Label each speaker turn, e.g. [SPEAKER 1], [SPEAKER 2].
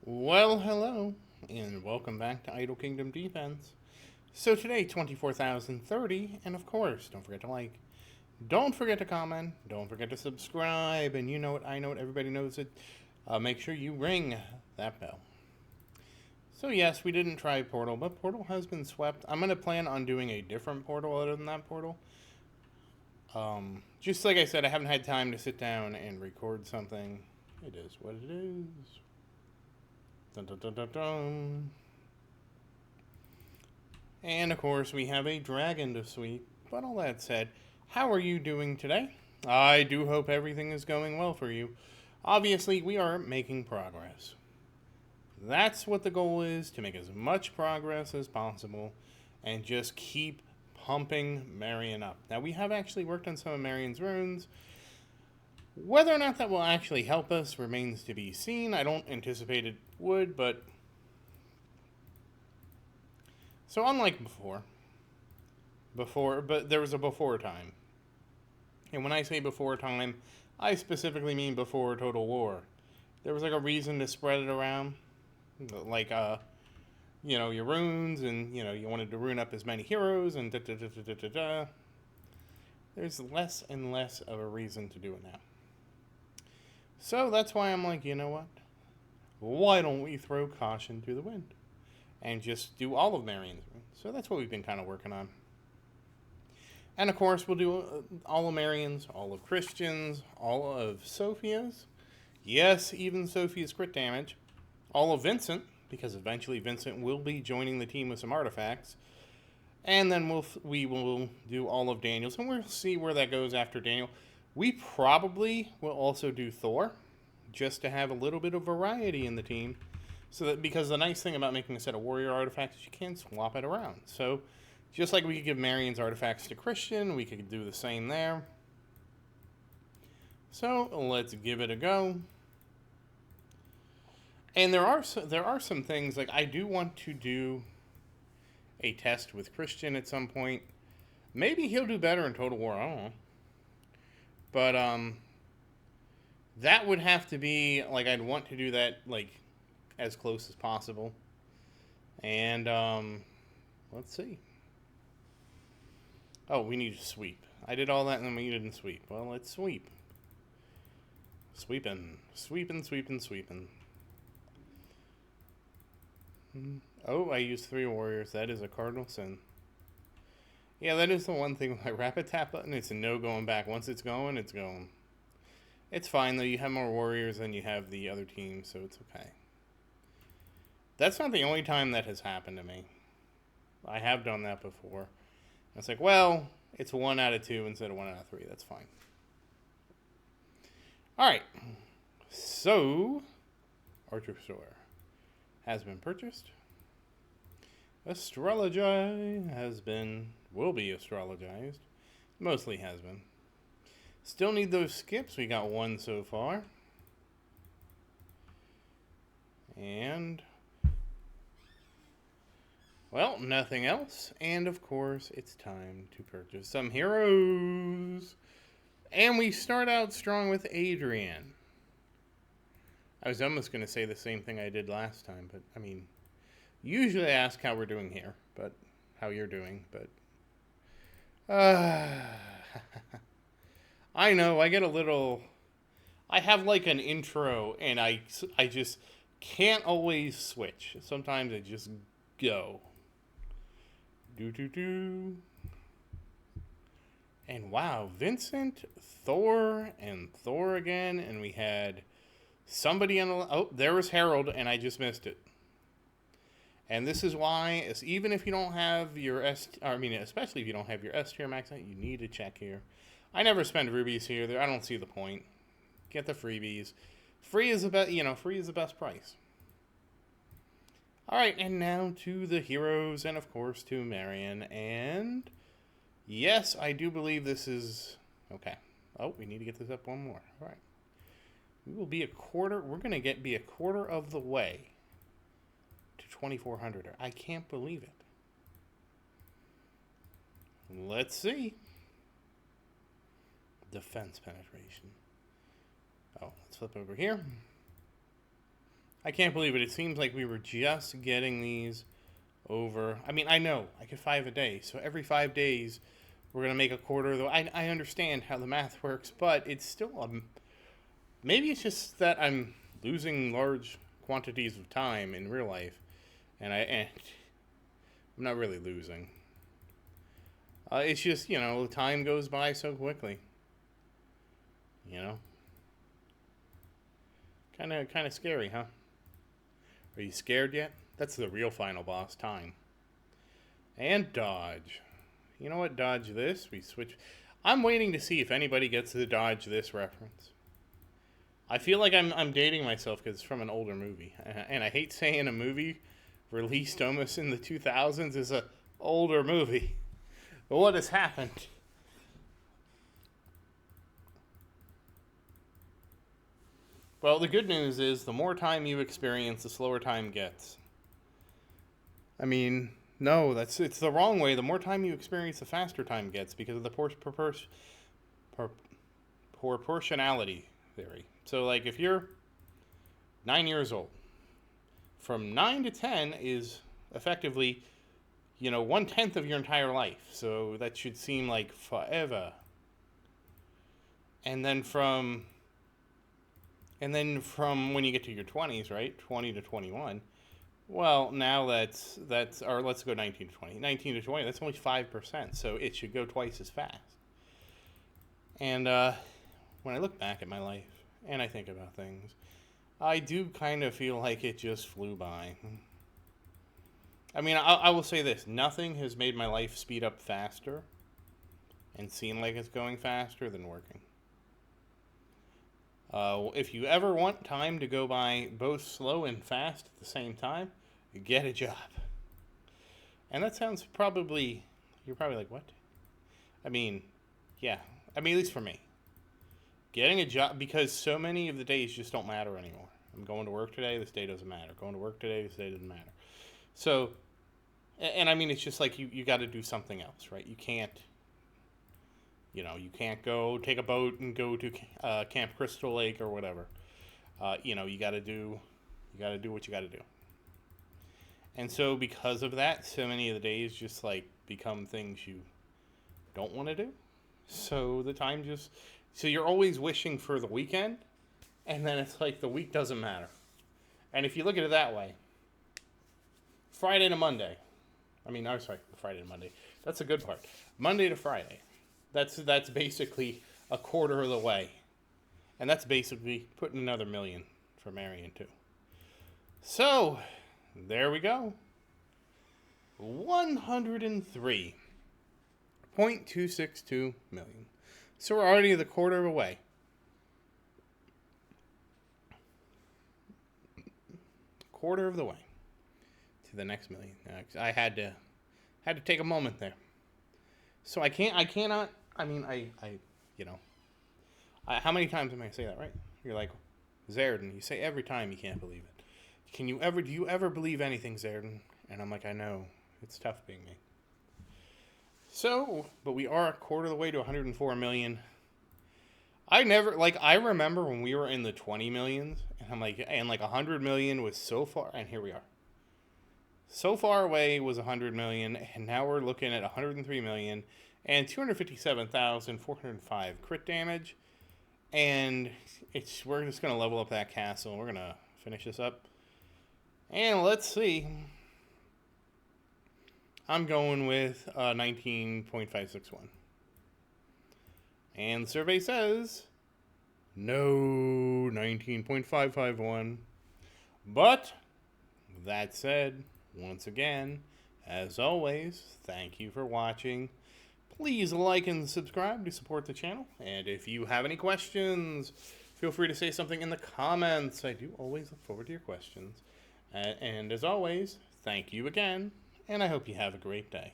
[SPEAKER 1] Well, hello, and welcome back to Idle Kingdom Defense. So today, 24,030, and of course, don't forget to like, don't forget to comment, don't forget to subscribe, and you know it, I know it, everybody knows it. Make sure you ring that bell. So yes, we didn't try Portal, but Portal has been swept. I'm going to plan on doing a different Portal other than that Portal. Just like I said, I haven't had time to sit down and record something. It is what it is. Dun, dun, dun, dun, dun. And of course, we have a dragon to sweep. But all that said, how are you doing today? I do hope everything is going well for you. Obviously, we are making progress. That's what the goal is, to make as much progress as possible and just keep pumping Marion up. Now, we have actually worked on some of Marion's runes. Whether or not that will actually help us remains to be seen. I don't anticipate it would, but... So unlike but there was a before time. And when I say before time, I specifically mean before Total War. There was like a reason to spread it around, like your runes, and you wanted to rune up as many heroes, and da da da da da da da. There's less and less of a reason to do it now. So that's why I'm like, you know what? Why don't we throw caution to the wind and just do all of Marion's runes? So that's what we've been kind of working on. And of course, we'll do all of Marion's, all of Christian's, all of Sophia's. Yes, even Sophia's crit damage. All of Vincent, because eventually Vincent will be joining the team with some artifacts. And then we will do all of Daniel's, and we'll see where that goes after Daniel. We probably will also do Thor, just to have a little bit of variety in the team. So that, because the nice thing about making a set of warrior artifacts is you can swap it around. So just like we could give Marion's artifacts to Christian, we could do the same there. So let's give it a go. And there are some things, like I do want to do a test with Christian at some point. Maybe he'll do better in Total War, I don't know. But that would have to be, like, I'd want to do that, like, as close as possible. And let's see. Oh, we need to sweep. I did all that and then we didn't sweep. Well, let's sweep. Sweeping. Sweeping, sweeping, sweeping. Oh, I used 3 warriors. That is a cardinal sin. Yeah, that is the one thing with my rapid tap button. It's a no going back. Once it's going, it's going. It's fine, though. You have more warriors than you have the other team, so it's okay. That's not the only time that has happened to me. I have done that before. It's like, well, it's 1 out of 2 instead of 1 out of 3. That's fine. Alright. So, Archer Store has been purchased. Astrologi will be astrologized. Mostly has been. Still need those skips. We got 1 so far. And, well, nothing else. And, of course, it's time to purchase some heroes. And we start out strong with Adrian. I was almost going to say the same thing I did last time, but, I mean, usually I ask how we're doing here, but how you're doing, but... I know, I get a little... I have, like, an intro, and I just can't always switch. Sometimes I just go. Do. And wow, Vincent, Thor, and Thor again, and we had somebody on the... Oh, there was Harold, and I just missed it. And this is why, even if you don't have your especially if you don't have your S tier max out, you need to check here. I never spend rubies here. I don't see the point. Get the freebies. Free is the best price. All right, and now to the heroes, and of course to Marion. And yes, I do believe this is okay. Oh, we need to get this up 1 more. All right, we will be a quarter. We're gonna be a quarter of the way to 2,400. I can't believe it. Let's see. Defense penetration. Oh, let's flip over here. I can't believe it. It seems like we were just getting these over. I mean, I know I get 5 a day, so every 5 days we're gonna make a quarter. Though I understand how the math works, but it's still maybe it's just that I'm losing large quantities of time in real life, and I'm not really losing. It's just time goes by so quickly. You know, kind of scary, huh? Are you scared yet? That's the real final boss time. And dodge. You know what? Dodge this. We switch. I'm waiting to see if anybody gets the dodge this reference. I feel like I'm dating myself because it's from an older movie, and I hate saying a movie released almost in the 2000s is a older movie. But what has happened? Well, the good news is the more time you experience, the slower time gets. I mean, no, it's the wrong way. The more time you experience, the faster time gets because of the proportionality theory. So, like, if you're 9 years old, from 9 to 10 is effectively, 1/10 of your entire life. So that should seem like forever. And then from when you get to your 20s, right? 20 to 21. Well, now that's or let's go 19 to 20. 19 to 20, that's only 5%, so it should go twice as fast. And when I look back at my life and I think about things, I do kind of feel like it just flew by. I mean, I will say this. Nothing has made my life speed up faster and seem like it's going faster than working. If you ever want time to go by both slow and fast at the same time, get a job. And that sounds you're probably like, what? I mean, yeah. I mean, at least for me. Getting a job, because so many of the days just don't matter anymore. I'm going to work today, this day doesn't matter. Going to work today, this day doesn't matter. So, and I mean, it's just like you got to do something else, right? You can't go take a boat and go to Camp Crystal Lake or whatever. You got to do what you got to do. And so because of that, so many of the days just like become things you don't want to do. So so you're always wishing for the weekend, and then it's like the week doesn't matter. And if you look at it that way, Friday to Monday. Friday to Monday. That's a good part. Monday to Friday. That's basically a quarter of the way. And that's basically putting another million for Marion, too. So, there we go. 103.262 million. So we're already the quarter of a way. Quarter of the way to the next million. I had to take a moment there. So how many times am I going to say that, right? You're like, Zerdin, you say every time you can't believe it. Do you ever believe anything, Zerdin? And I'm like, I know. It's tough being me. So, but we are a quarter of the way to 104 million. I remember when we were in the 20 millions, and I'm like, 100 million was so far, and here we are. So far away was 100 million, and now we're looking at 103 million and 257,405 crit damage. And we're just going to level up that castle. We're going to finish this up. And let's see. I'm going with 19.561. And the survey says no 19.551. But that said, once again, as always, thank you for watching. Please like and subscribe to support the channel. And if you have any questions, feel free to say something in the comments. I do always look forward to your questions. And as always, thank you again, and I hope you have a great day.